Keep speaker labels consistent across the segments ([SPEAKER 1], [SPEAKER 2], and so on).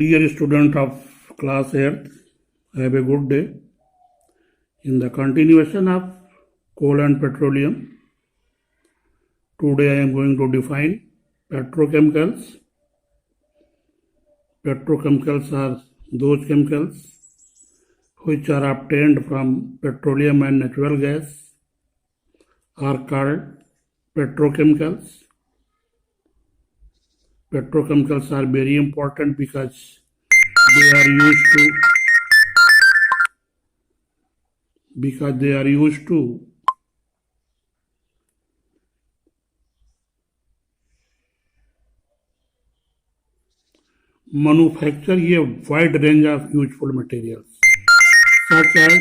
[SPEAKER 1] Dear student of class 8th, have a good day. In the continuation of coal and petroleum, today I am going to define petrochemicals. Petrochemicals are those chemicals which are obtained from petroleum and natural gas are called petrochemicals. Petrochemicals are very important because they are used to manufacture a wide range of useful materials such as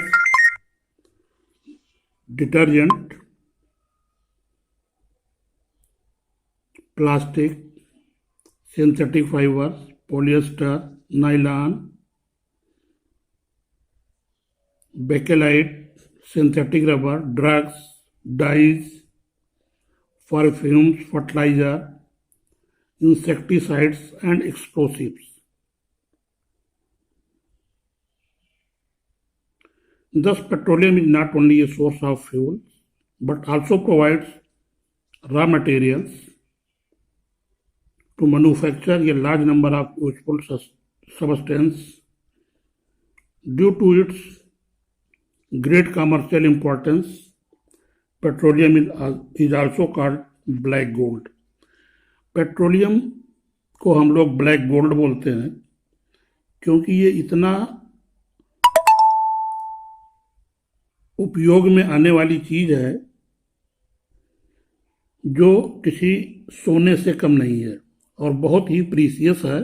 [SPEAKER 1] detergent, plastic, synthetic fibers, polyester, nylon, bakelite, synthetic rubber, drugs, dyes, perfumes, fertilizer, insecticides, and explosives. Thus, petroleum is not only a source of fuel, but also provides raw materials to manufacture a large number of useful substances. Due to its great commercial importance, petroleum is also called black gold. Petroleum को हम लोग black gold बोलते हैं क्योंकि ये इतना उपयोग में आने वाली चीज है जो किसी सोने से कम नहीं है और बहुत ही प्रीसियस है,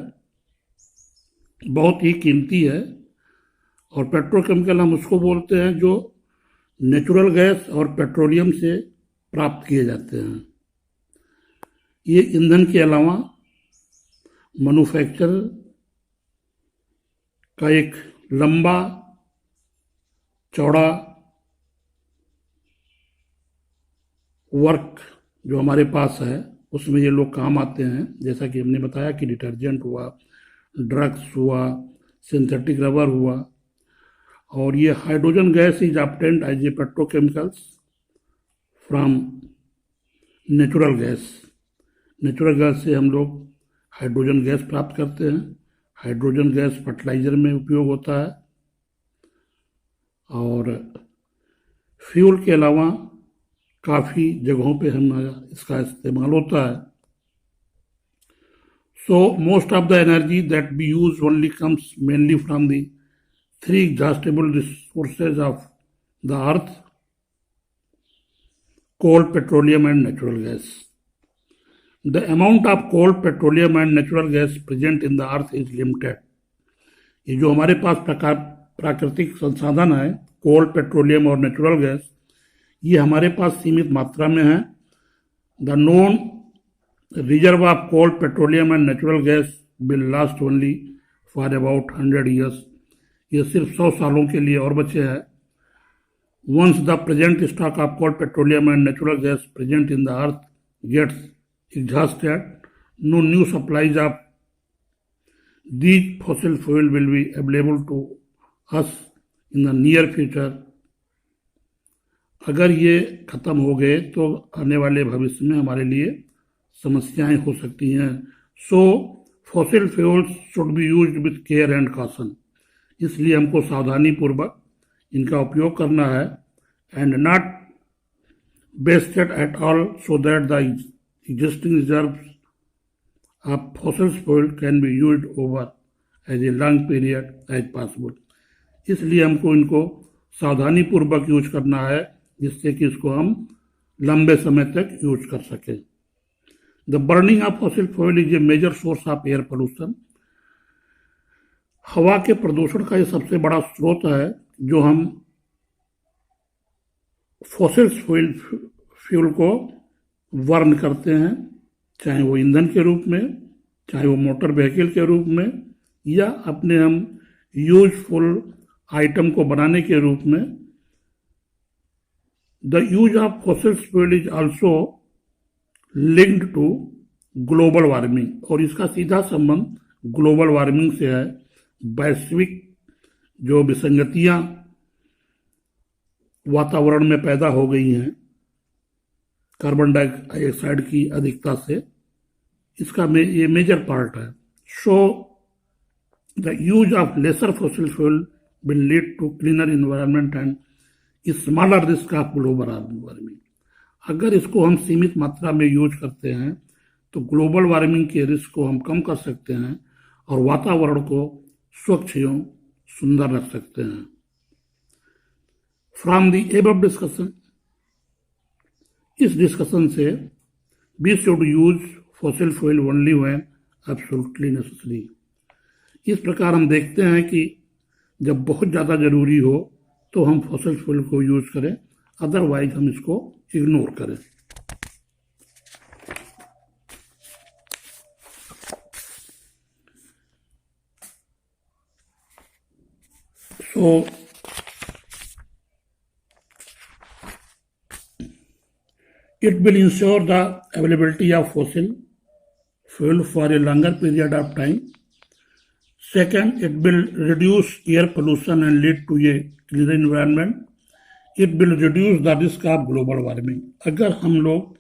[SPEAKER 1] बहुत ही कीमती है। और पेट्रोकेमिकल हम उसको बोलते हैं जो नेचुरल गैस और पेट्रोलियम से प्राप्त किए जाते हैं। ये ईंधन के अलावा मैन्युफैक्चर का एक लंबा चौड़ा वर्क जो हमारे पास है उसमें ये लोग काम आते हैं। जैसा कि हमने बताया कि डिटर्जेंट हुआ, ड्रग्स हुआ, सिंथेटिक रबर हुआ, और ये hydrogen gas is obtained as a petrochemicals from natural gas. Natural gas से हम लोग हाइड्रोजन गैस प्राप्त करते हैं। हाइड्रोजन गैस फर्टिलाइजर में उपयोग होता है और फ्यूल के अलावा काफ़ी जगहों पे हम इसका इस्तेमाल होता है। So most of the energy that B use only comes mainly from the three exhaustible resources of the earth: coal, petroleum and natural gas. The amount of coal, petroleum and natural gas present in the earth is limited. ये जो हमारे पास प्राकृतिक संसाधन है, coal, petroleum और natural gas, ये हमारे पास सीमित मात्रा में है। The known reserve of coal, petroleum and natural gas will last only for about 100 years. ये सिर्फ 100 सालों के लिए और बचे हैं। Once the present stock of coal, petroleum and natural gas present in the earth gets exhausted, no new supplies of these fossil fuel will be available to us in the near future. अगर ये खत्म हो गए तो आने वाले भविष्य में हमारे लिए समस्याएं हो सकती हैं। So fossil fuels should be used with care and caution. इसलिए हमको सावधानी पूर्वक इनका उपयोग करना है and not wasted at all, so that the existing reserves of fossil fuel can be used over as a long period as possible. इसलिए हमको इनको सावधानी पूर्वक यूज करना है जिससे कि इसको हम लंबे समय तक यूज कर सकें। The burning of fossil fuel is a major source of air pollution. हवा के प्रदूषण का ये सबसे बड़ा स्रोत है जो हम फॉसिल फ्यूल को वर्न करते हैं, चाहे वो ईंधन के रूप में, चाहे वो मोटर व्हीकल के रूप में, या अपने हम यूजफुल आइटम को बनाने के रूप में। The use of fossil fuel is also linked to global warming, और इसका सीधा संबंध ग्लोबल वार्मिंग से है। वैश्विक जो विसंगतियां वातावरण में पैदा हो गई हैं कार्बन डाइऑक्साइड की अधिकता से, इसका ये मेजर पार्ट है। So the use of lesser fossil fuel will lead to cleaner environment and smaller risk of global warming. अगर इसको हम सीमित मात्रा में यूज करते हैं तो ग्लोबल वार्मिंग के रिस्क को हम कम कर सकते हैं और वातावरण को स्वच्छ एवं सुंदर रख सकते हैं। फ्रॉम द एबव डिस्कशन, इस डिस्कशन से we should use fossil fuel only when absolutely necessary. इस प्रकार हम देखते हैं कि जब बहुत ज़्यादा जरूरी हो तो हम फॉसिल फ्यूल को यूज करें, अदरवाइज हम इसको इग्नोर करें। So it will ensure the availability of fossil fuel for a longer period of time. Second, it will reduce air pollution and lead to a cleaner environment. It will reduce the risk of global warming. अगर हम लोग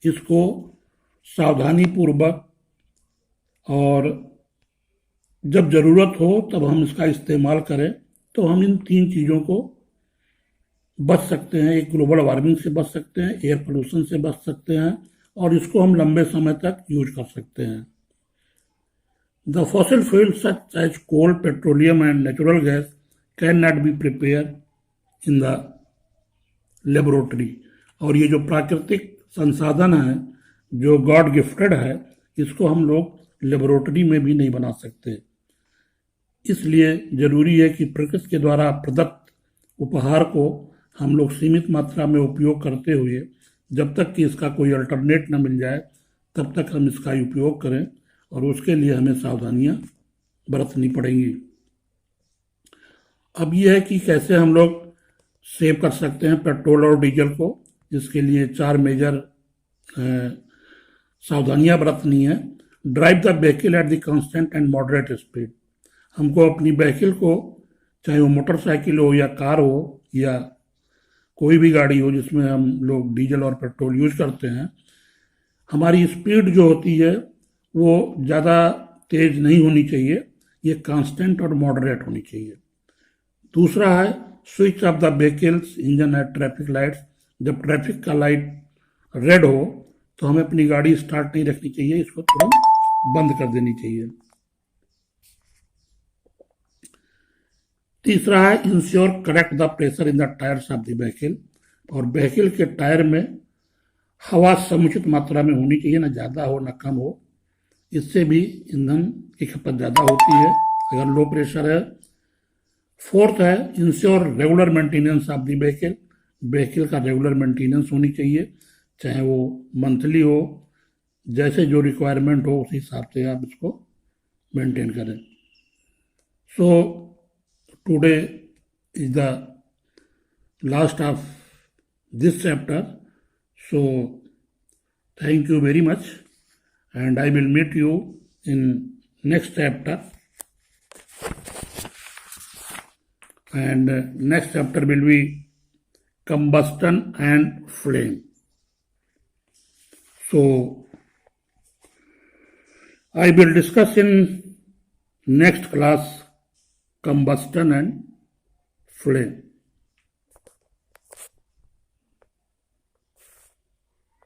[SPEAKER 1] इसको सावधानी पूर्वक और जब जरूरत हो तब हम इसका इस्तेमाल करें तो हम इन 3 चीज़ों को बच सकते हैं। एक, ग्लोबल वार्मिंग से बच सकते हैं, एयर पोल्यूशन से बच सकते हैं और इसको हम लंबे समय तक यूज कर सकते हैं। The fossil fuel such as coal, petroleum and natural gas can not be prepare in the laboratory. और ये जो प्राकृतिक संसाधन है, जो गॉड गिफ्टेड है, इसको हम लोग लेबोरेटरी में भी नहीं बना सकते। इसलिए जरूरी है कि प्रकृति के द्वारा प्रदत्त उपहार को हम लोग सीमित मात्रा में उपयोग करते हुए, जब तक कि इसका कोई अल्टरनेट न मिल जाए तब तक हम इसका उपयोग करें और उसके लिए हमें सावधानियां बरतनी पड़ेंगी। अब यह है कि कैसे हम लोग सेव कर सकते हैं पेट्रोल और डीजल को। इसके लिए 4 मेजर सावधानियां बरतनी है। Drive the vehicle at the constant and moderate speed. हमको अपनी व्हीकल को, चाहे वो मोटरसाइकिल हो या कार हो या कोई भी गाड़ी हो जिसमें हम लोग डीजल और पेट्रोल यूज करते हैं, हमारी स्पीड जो होती है वो ज़्यादा तेज नहीं होनी चाहिए, ये कांस्टेंट और मॉडरेट होनी चाहिए। दूसरा है switch off the vehicles engine at traffic lights. जब ट्रैफिक का लाइट रेड हो तो हमें अपनी गाड़ी स्टार्ट नहीं रखनी चाहिए, इसको तुरंत बंद कर देनी चाहिए। तीसरा है ensure correct the pressure in the tyres of the vehicle. और व्हीकल के टायर में हवा समुचित मात्रा में होनी चाहिए, ना ज़्यादा हो ना कम हो। इससे भी ईंधन की खपत ज़्यादा होती है अगर लो प्रेशर है। फोर्थ है ensure regular maintenance of the vehicle. Vehicle का रेगुलर मेंटेनेंस होनी चाहिए, चाहे वो मंथली हो, जैसे जो रिक्वायरमेंट हो उसी हिसाब से आप इसको मेंटेन करें। सो today is the last of this chapter, so thank you very much and I will meet you in next chapter, and next chapter will be combustion and flame. So I will discuss in next class combustion and flame.